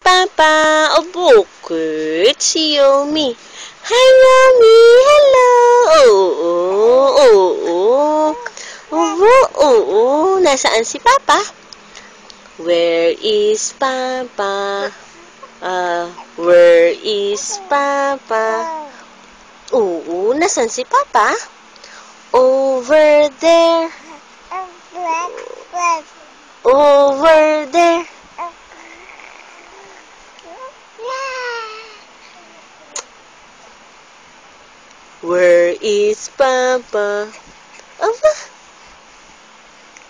Papa, bakit si Yomi? Hi, Yomi! Hello! Oo. Nasaan si Papa? Where is Papa? Where is Papa? Oo, nasaan si Papa? Over there. Over there. Where is Papa? Aba.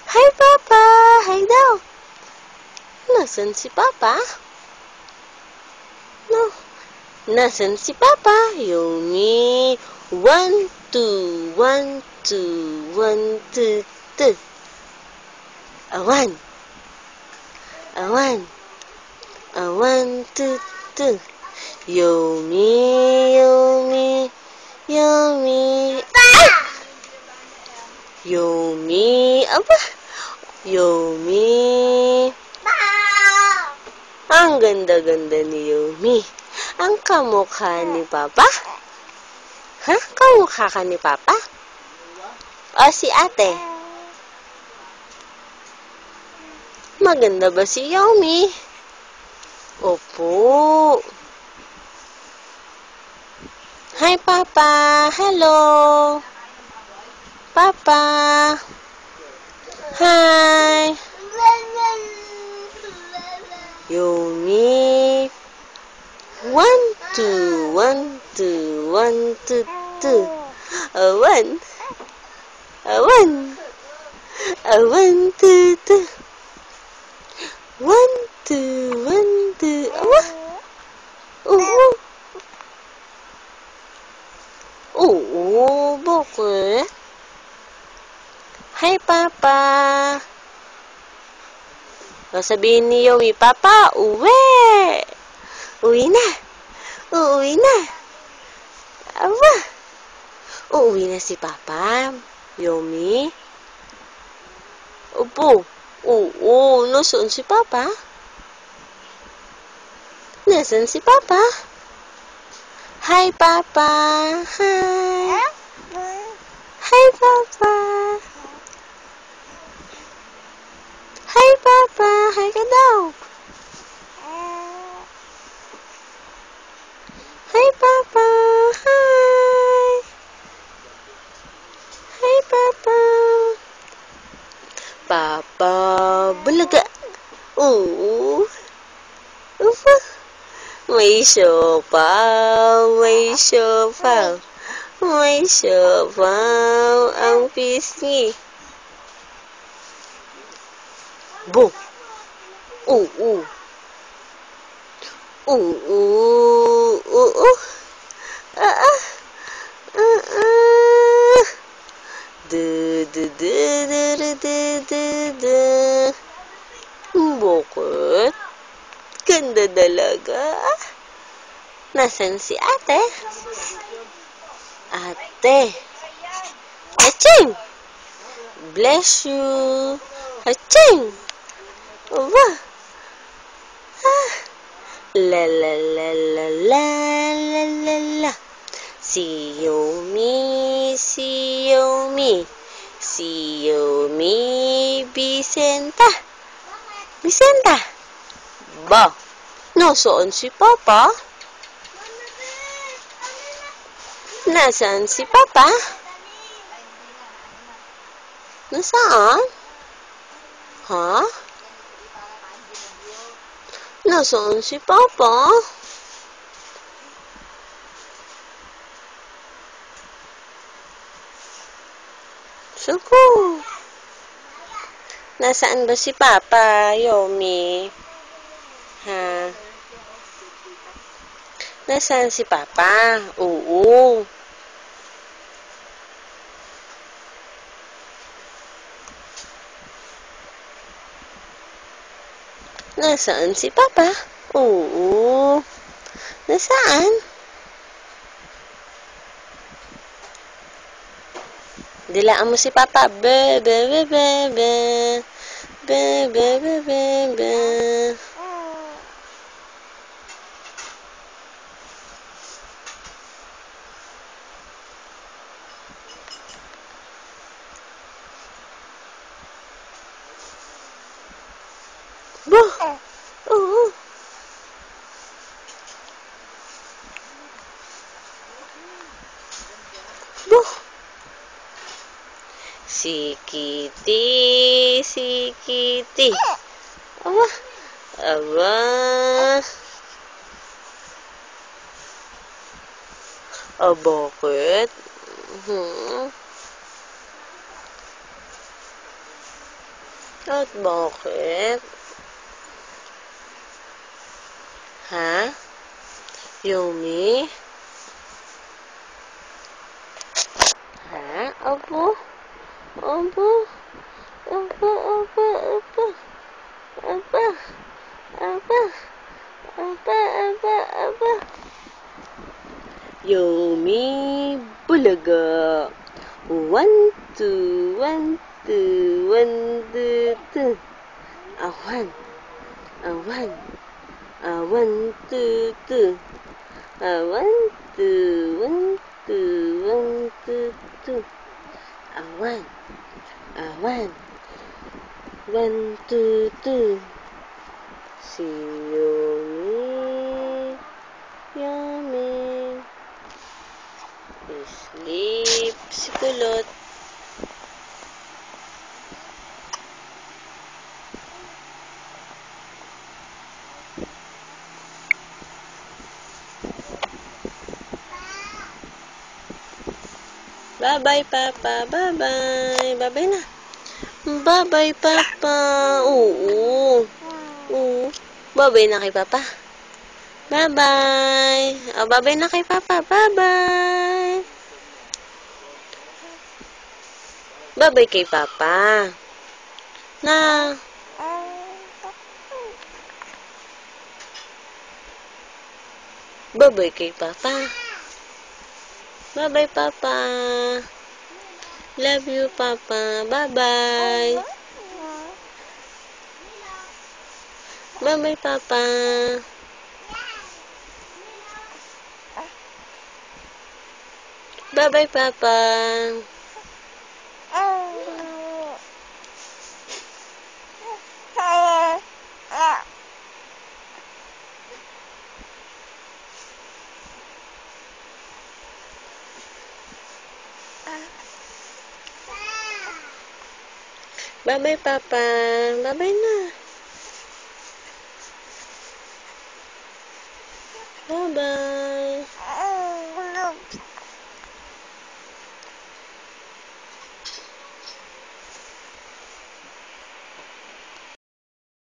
Hi, Papa! Hi daw. Nasaan si Papa? No. Nasaan si Papa? Yomi. 1, 2, 1, 2, 1, 2, 2. Awan. 1, 2, 2. Yomi. Ay! Yomi. Aba. Yomi. Ang ganda-ganda ni Yomi. Ang kamukha ni Papa? Ha? Kamukha ka ni Papa? O si ate? Maganda ba si Yomi? Opo. Hi, Papa. Hello. Papa. Hi. Yomi. 1, 2, 1, 2, 1, 2, 2. Awan. 1, 2, 2. 1, 2, 1, 2. Awa. Oo, bakit? Hi, Papa. Sabihin ni Yomi, Papa, uwi. Uwi na. Awa. Uuwi na si Papa. Yomi. Opo. Oo, nasaan si Papa? Nasaan si Papa? Hi, Papa. Hi. Hi, Papa. Hi, Papa. Hi ka daw. Hi, Papa. Hi. Hi, Papa. Papa, bulaga. Oo. Ufa. May siopaw. Ang pisngi. Bo. Oo. Bakit? Ganda talaga. Nasaan si ate? Ate. Aching! Bless you. Aching! Aba. La. Si Yomi. Vicenta. Ba? Nasaan si Papa? Nasaan si Papa? Nasaan? Ha? Nasaan si Papa? Suko. Nasaan ba si Papa, Yomi? Ha? Nasaan si Papa? Oo. Nasaan si Papa? Oo. Nasaan? Dilaan mo si Papa. Be. Kitty, si Kitty. Aba, aba. Bakit? At bakit? Ha? Yumi? Ha? Opo? Opo? Opo, opo, opo. Opo. Opo. Opo, opo, opo. Yumi bulaga. 1, 2, 1, 2, 1, 2, 2. Awan. Awan. 1, 2, 2. 1, 2, 1, 2, 1, 2, 2. Awan. Awan. 1, 2, 2. Si Yumi. Yummy. Sleep. Si Kulot. Bye-bye, Papa. Bye-bye. Bye-bye na. Bye-bye, Papa. Oo. Oo. Bye-bye na kay Papa. Bye-bye. Bye-bye na kay Papa. Bye-bye. Bye-bye kay Papa. Na. Bye-bye kay Papa. Bye-bye, Papa. Love you, Papa. Bye-bye. Bye-bye, Papa. Bye-bye, Papa. Bye-bye, Papa. Bye-bye na. Bye-bye.